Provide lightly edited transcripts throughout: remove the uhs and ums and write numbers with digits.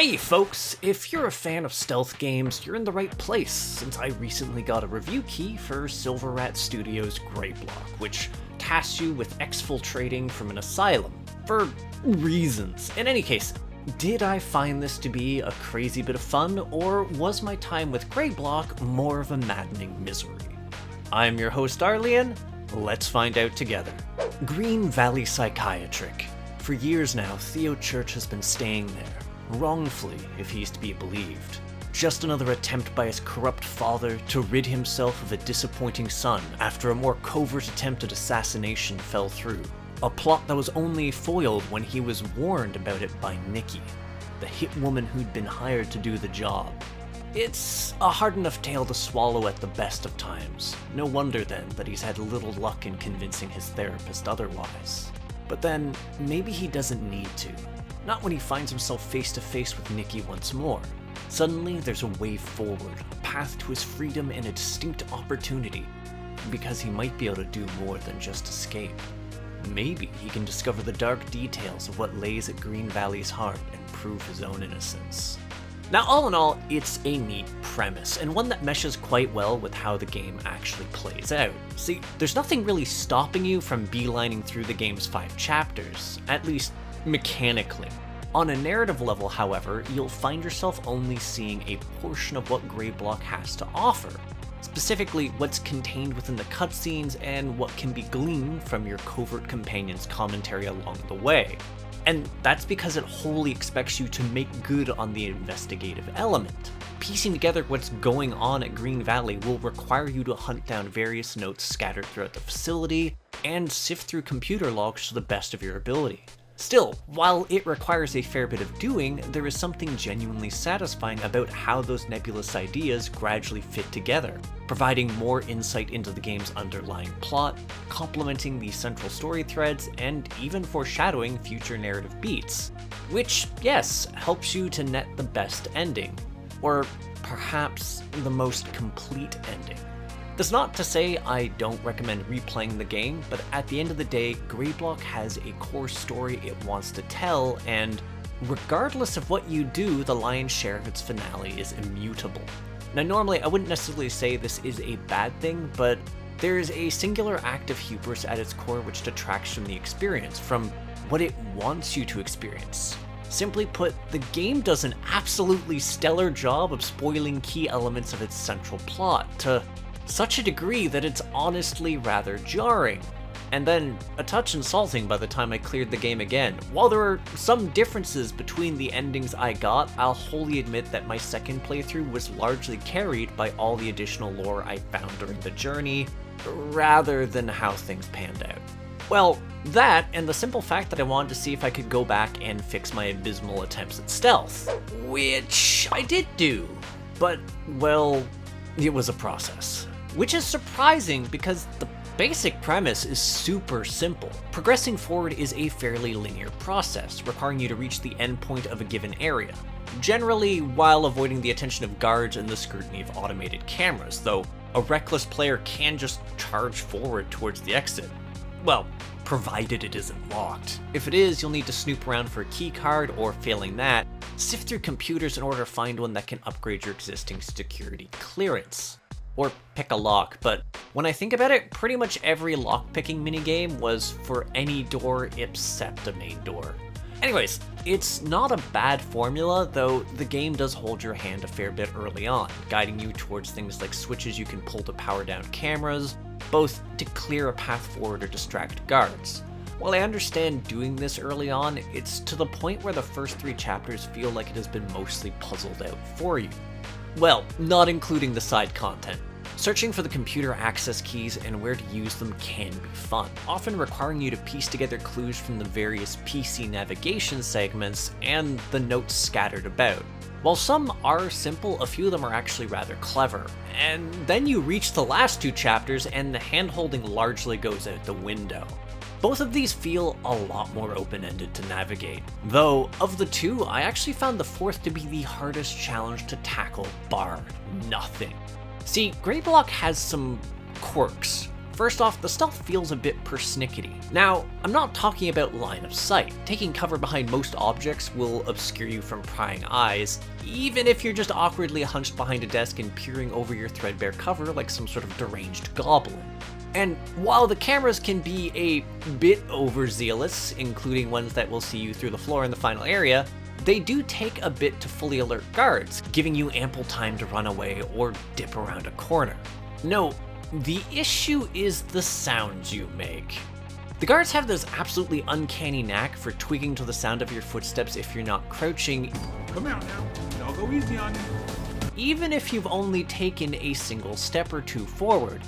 Hey folks, if you're a fan of stealth games, you're in the right place, since I recently got a review key for Silver Rat Studios' Greyblock, which tasks you with exfiltrating from an asylum, for reasons. In any case, did I find this to be a crazy bit of fun, or was my time with Greyblock more of a maddening misery? I'm your host Arlian, let's find out together. Green Valley Psychiatric. For years now, Theo Church has been staying there. Wrongfully, if he's to be believed. Just another attempt by his corrupt father to rid himself of a disappointing son after a more covert attempt at assassination fell through. A plot that was only foiled when he was warned about it by Nikki, the hit woman who'd been hired to do the job. It's a hard enough tale to swallow at the best of times. No wonder then that he's had little luck in convincing his therapist otherwise. But then, maybe he doesn't need to. Not when he finds himself face to face with Nikki once more. Suddenly, there's a way forward, a path to his freedom and a distinct opportunity, because he might be able to do more than just escape. Maybe he can discover the dark details of what lays at Green Valley's heart and prove his own innocence. Now, all in all, it's a neat premise, and one that meshes quite well with how the game actually plays out. See, there's nothing really stopping you from beelining through the game's 5 chapters, at least mechanically. On a narrative level, however, you'll find yourself only seeing a portion of what Greyblock has to offer, specifically what's contained within the cutscenes and what can be gleaned from your covert companion's commentary along the way. And that's because it wholly expects you to make good on the investigative element. Piecing together what's going on at Green Valley will require you to hunt down various notes scattered throughout the facility and sift through computer logs to the best of your ability. Still, while it requires a fair bit of doing, there is something genuinely satisfying about how those nebulous ideas gradually fit together, providing more insight into the game's underlying plot, complementing the central story threads, and even foreshadowing future narrative beats. Which, yes, helps you to net the best ending. Or perhaps the most complete ending. That's not to say I don't recommend replaying the game, but at the end of the day, Greyblock has a core story it wants to tell, and regardless of what you do, the lion's share of its finale is immutable. Now normally I wouldn't necessarily say this is a bad thing, but there's a singular act of hubris at its core which detracts from the experience, from what it wants you to experience. Simply put, the game does an absolutely stellar job of spoiling key elements of its central plot, to such a degree that it's honestly rather jarring, and then a touch insulting by the time I cleared the game again. While there are some differences between the endings I got, I'll wholly admit that my second playthrough was largely carried by all the additional lore I found during the journey, rather than how things panned out. Well, that, and the simple fact that I wanted to see if I could go back and fix my abysmal attempts at stealth, which I did do, but, well, it was a process. Which is surprising because the basic premise is super simple. Progressing forward is a fairly linear process, requiring you to reach the endpoint of a given area, generally while avoiding the attention of guards and the scrutiny of automated cameras, though a reckless player can just charge forward towards the exit. Well, provided it isn't locked. If it is, you'll need to snoop around for a keycard, or failing that, sift through computers in order to find one that can upgrade your existing security clearance. Or pick a lock, but when I think about it, pretty much every lockpicking minigame was for any door except a main door. Anyways, it's not a bad formula, though the game does hold your hand a fair bit early on, guiding you towards things like switches you can pull to power down cameras, both to clear a path forward or distract guards. While I understand doing this early on, it's to the point where the first 3 chapters feel like it has been mostly puzzled out for you. Well, not including the side content. Searching for the computer access keys and where to use them can be fun, often requiring you to piece together clues from the various PC navigation segments and the notes scattered about. While some are simple, a few of them are actually rather clever. And then you reach the last 2 chapters and the hand-holding largely goes out the window. Both of these feel a lot more open-ended to navigate, though of the 2, I actually found the 4th to be the hardest challenge to tackle, bar nothing. See, Greyblock has some quirks. First off, the stealth feels a bit persnickety, Now, I'm not talking about line of sight. Taking cover behind most objects will obscure you from prying eyes, even if you're just awkwardly hunched behind a desk and peering over your threadbare cover like some sort of deranged goblin. And while the cameras can be a bit overzealous, including ones that will see you through the floor in the final area, they do take a bit to fully alert guards, giving you ample time to run away or dip around a corner. No, the issue is the sounds you make. The guards have this absolutely uncanny knack for tweaking to the sound of your footsteps if you're not crouching. Come out now, I'll go easy on you. Even if you've only taken a single step or two forward,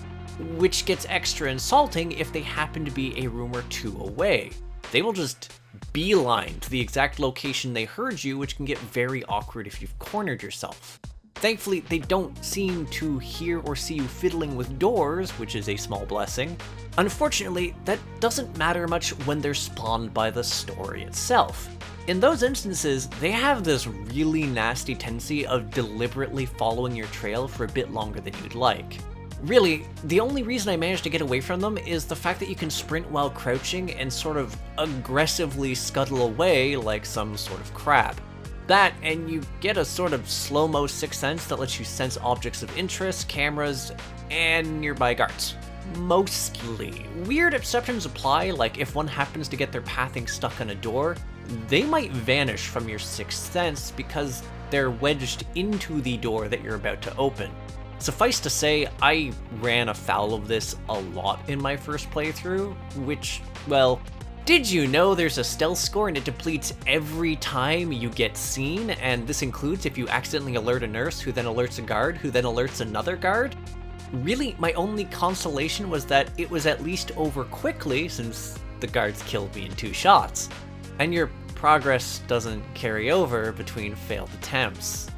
which gets extra insulting if they happen to be a room or two away. They will just beeline to the exact location they heard you, which can get very awkward if you've cornered yourself. Thankfully, they don't seem to hear or see you fiddling with doors, which is a small blessing. Unfortunately, that doesn't matter much when they're spawned by the story itself. In those instances, they have this really nasty tendency of deliberately following your trail for a bit longer than you'd like. Really, the only reason I managed to get away from them is the fact that you can sprint while crouching and sort of aggressively scuttle away like some sort of crab. That, and you get a sort of slow-mo sixth sense that lets you sense objects of interest, cameras, and nearby guards. Mostly. Weird exceptions apply, like if one happens to get their pathing stuck on a door, they might vanish from your sixth sense because they're wedged into the door that you're about to open. Suffice to say, I ran afoul of this a lot in my first playthrough, which, well, did you know there's a stealth score and it depletes every time you get seen? And this includes if you accidentally alert a nurse, who then alerts a guard, who then alerts another guard? Really, my only consolation was that it was at least over quickly, since the guards killed me in 2 shots. And your progress doesn't carry over between failed attempts.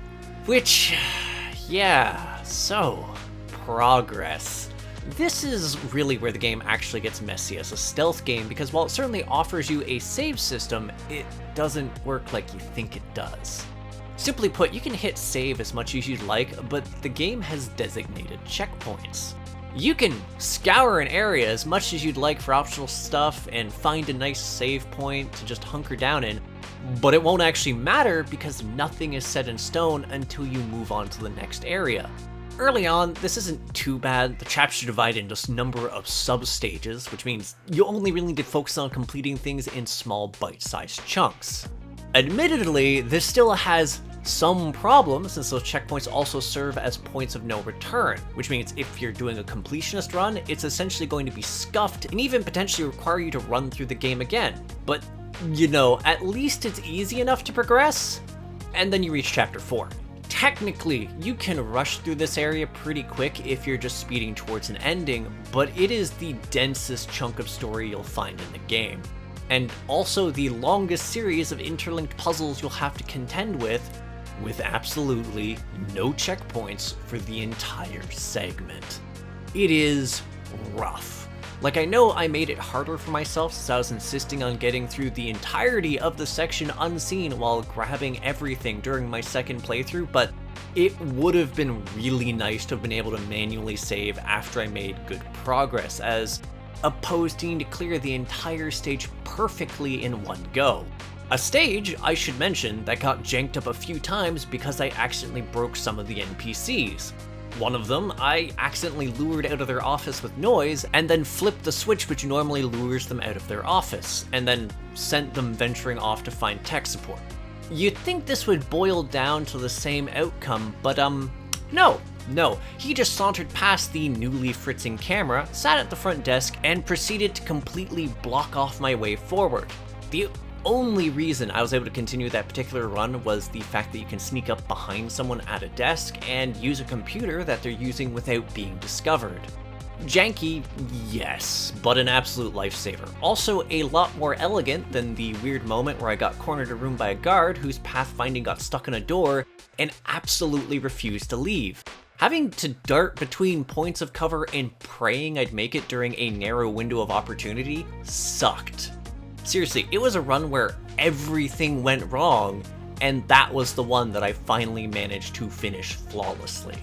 Which, yeah, so, progress. This is really where the game actually gets messy as a stealth game, because while it certainly offers you a save system, it doesn't work like you think it does. Simply put, you can hit save as much as you'd like, but the game has designated checkpoints. You can scour an area as much as you'd like for optional stuff and find a nice save point to just hunker down in, but it won't actually matter because nothing is set in stone until you move on to the next area. Early on, this isn't too bad. The chapters are divided into a number of sub-stages, which means you only really need to focus on completing things in small bite-sized chunks. Admittedly, this still has some problems, since those checkpoints also serve as points of no return, which means if you're doing a completionist run, it's essentially going to be scuffed and even potentially require you to run through the game again. But, you know, at least it's easy enough to progress, and then you reach chapter 4. Technically, you can rush through this area pretty quick if you're just speeding towards an ending, but it is the densest chunk of story you'll find in the game. And also the longest series of interlinked puzzles you'll have to contend with absolutely no checkpoints for the entire segment. It is rough. Like, I know I made it harder for myself since I was insisting on getting through the entirety of the section unseen while grabbing everything during my second playthrough, but it would have been really nice to have been able to manually save after I made good progress, as opposed to needing to clear the entire stage perfectly in one go. A stage, I should mention, that got janked up a few times because I accidentally broke some of the NPCs. One of them, I accidentally lured out of their office with noise, and then flipped the switch which normally lures them out of their office, and then sent them venturing off to find tech support. You'd think this would boil down to the same outcome, but no. He just sauntered past the newly fritzing camera, sat at the front desk, and proceeded to completely block off my way forward. The only reason I was able to continue that particular run was the fact that you can sneak up behind someone at a desk and use a computer that they're using without being discovered. Janky, yes, but an absolute lifesaver. Also a lot more elegant than the weird moment where I got cornered in a room by a guard whose pathfinding got stuck in a door and absolutely refused to leave. Having to dart between points of cover and praying I'd make it during a narrow window of opportunity sucked. Seriously, it was a run where everything went wrong, and that was the one that I finally managed to finish flawlessly.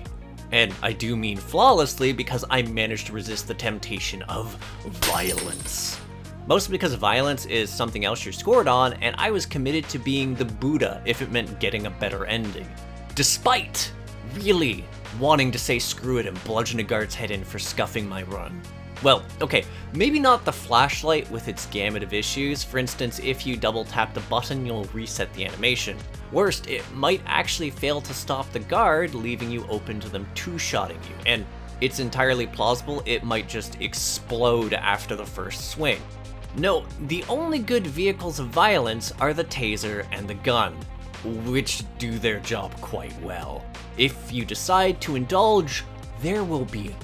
And I do mean flawlessly because I managed to resist the temptation of violence. Mostly because violence is something else you're scored on, and I was committed to being the Buddha if it meant getting a better ending. Despite really wanting to say screw it and bludgeon a guard's head in for scuffing my run. Well, okay, maybe not the flashlight with its gamut of issues. For instance, if you double tap the button, you'll reset the animation. Worst, it might actually fail to stop the guard, leaving you open to them two-shotting you, and it's entirely plausible it might just explode after the first swing. No, the only good vehicles of violence are the taser and the gun, which do their job quite well. If you decide to indulge, there will be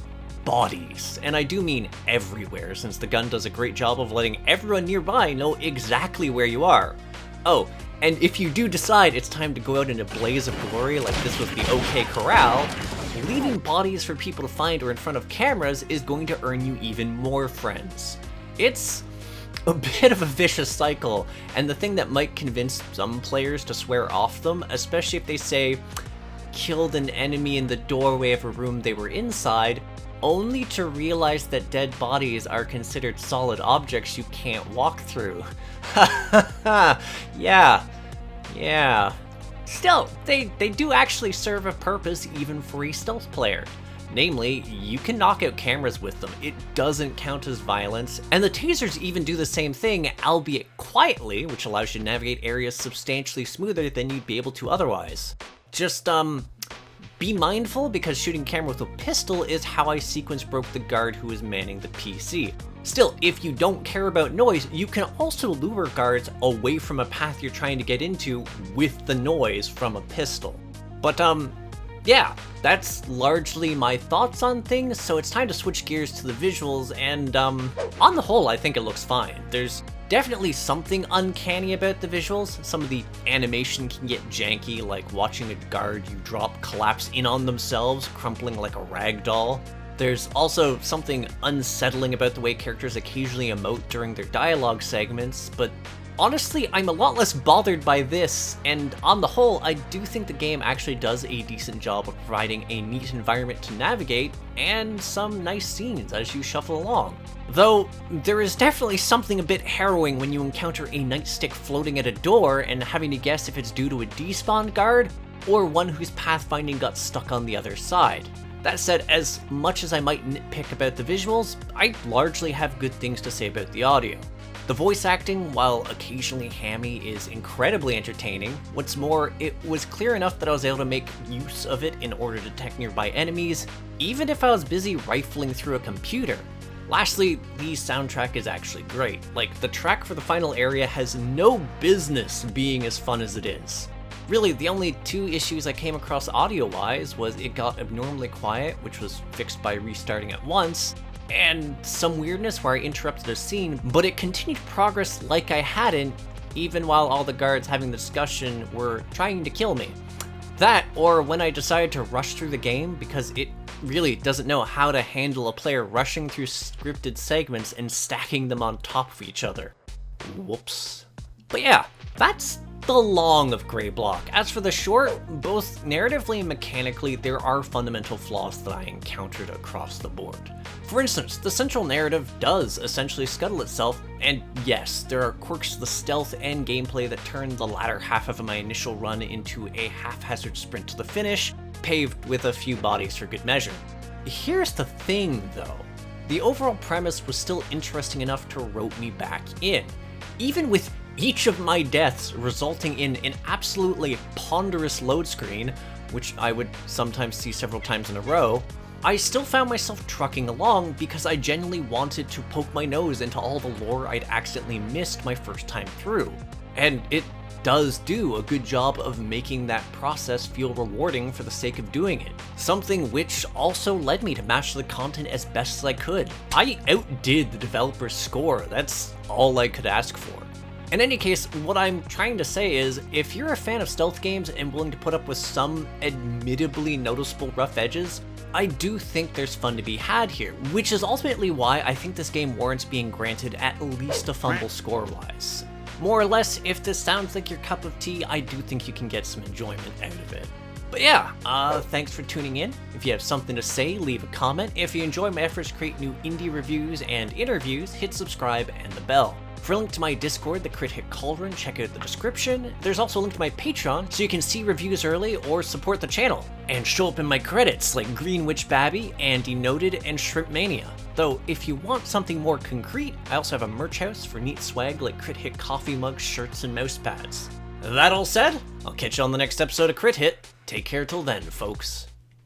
bodies, and I do mean everywhere, since the gun does a great job of letting everyone nearby know exactly where you are. Oh, and if you do decide it's time to go out in a blaze of glory like this was the OK Corral, leaving bodies for people to find or in front of cameras is going to earn you even more friends. It's a bit of a vicious cycle, and the thing that might convince some players to swear off them, especially if they say, killed an enemy in the doorway of a room they were inside, only to realize that dead bodies are considered solid objects you can't walk through. Yeah. Still, they do actually serve a purpose even for a stealth player. Namely, you can knock out cameras with them, it doesn't count as violence, and the tasers even do the same thing, albeit quietly, which allows you to navigate areas substantially smoother than you'd be able to otherwise. Just, be mindful, because shooting camera with a pistol is how I sequence broke the guard who was manning the PC. Still, if you don't care about noise, you can also lure guards away from a path you're trying to get into with the noise from a pistol. But, yeah, that's largely my thoughts on things, so it's time to switch gears to the visuals, and, on the whole, I think it looks fine. There's definitely something uncanny about the visuals. Some of the animation can get janky, like watching a guard you drop collapse in on themselves, crumpling like a rag doll. There's also something unsettling about the way characters occasionally emote during their dialogue segments, but honestly, I'm a lot less bothered by this, and on the whole, I do think the game actually does a decent job of providing a neat environment to navigate, and some nice scenes as you shuffle along. Though, there is definitely something a bit harrowing when you encounter a nightstick floating at a door and having to guess if it's due to a despawned guard, or one whose pathfinding got stuck on the other side. That said, as much as I might nitpick about the visuals, I largely have good things to say about the audio. The voice acting, while occasionally hammy, is incredibly entertaining. What's more, it was clear enough that I was able to make use of it in order to detect nearby enemies, even if I was busy rifling through a computer. Lastly, the soundtrack is actually great. Like, the track for the final area has no business being as fun as it is. Really, the only two issues I came across audio-wise was it got abnormally quiet, which was fixed by restarting at once, and some weirdness where I interrupted a scene, but it continued progress like I hadn't, even while all the guards having the discussion were trying to kill me. That, or when I decided to rush through the game because it really doesn't know how to handle a player rushing through scripted segments and stacking them on top of each other. Whoops. But yeah, that's the long of Grey Block. As for the short, both narratively and mechanically, there are fundamental flaws that I encountered across the board. For instance, the central narrative does essentially scuttle itself, and yes, there are quirks to the stealth and gameplay that turn the latter half of my initial run into a haphazard sprint to the finish, paved with a few bodies for good measure. Here's the thing, though. The overall premise was still interesting enough to rope me back in, even with each of my deaths resulting in an absolutely ponderous load screen, which I would sometimes see several times in a row. I still found myself trucking along because I genuinely wanted to poke my nose into all the lore I'd accidentally missed my first time through. And it does do a good job of making that process feel rewarding for the sake of doing it. Something which also led me to match the content as best as I could. I outdid the developer's score, that's all I could ask for. In any case, what I'm trying to say is, if you're a fan of stealth games and willing to put up with some admittably noticeable rough edges, I do think there's fun to be had here, which is ultimately why I think this game warrants being granted at least a fumble score-wise. More or less, if this sounds like your cup of tea, I do think you can get some enjoyment out of it. But yeah, thanks for tuning in. If you have something to say, leave a comment. If you enjoy my efforts to create new indie reviews and interviews, hit subscribe and the bell. For a link to my Discord, the Crit Hit Cauldron, check out the description. There's also a link to my Patreon, so you can see reviews early or support the channel, and show up in my credits like Green Witch Babby, Andy Noted, and Shrimp Mania. Though, if you want something more concrete, I also have a merch house for neat swag like Crit Hit coffee mugs, shirts, and mouse pads. That all said, I'll catch you on the next episode of Crit Hit. Take care till then, folks.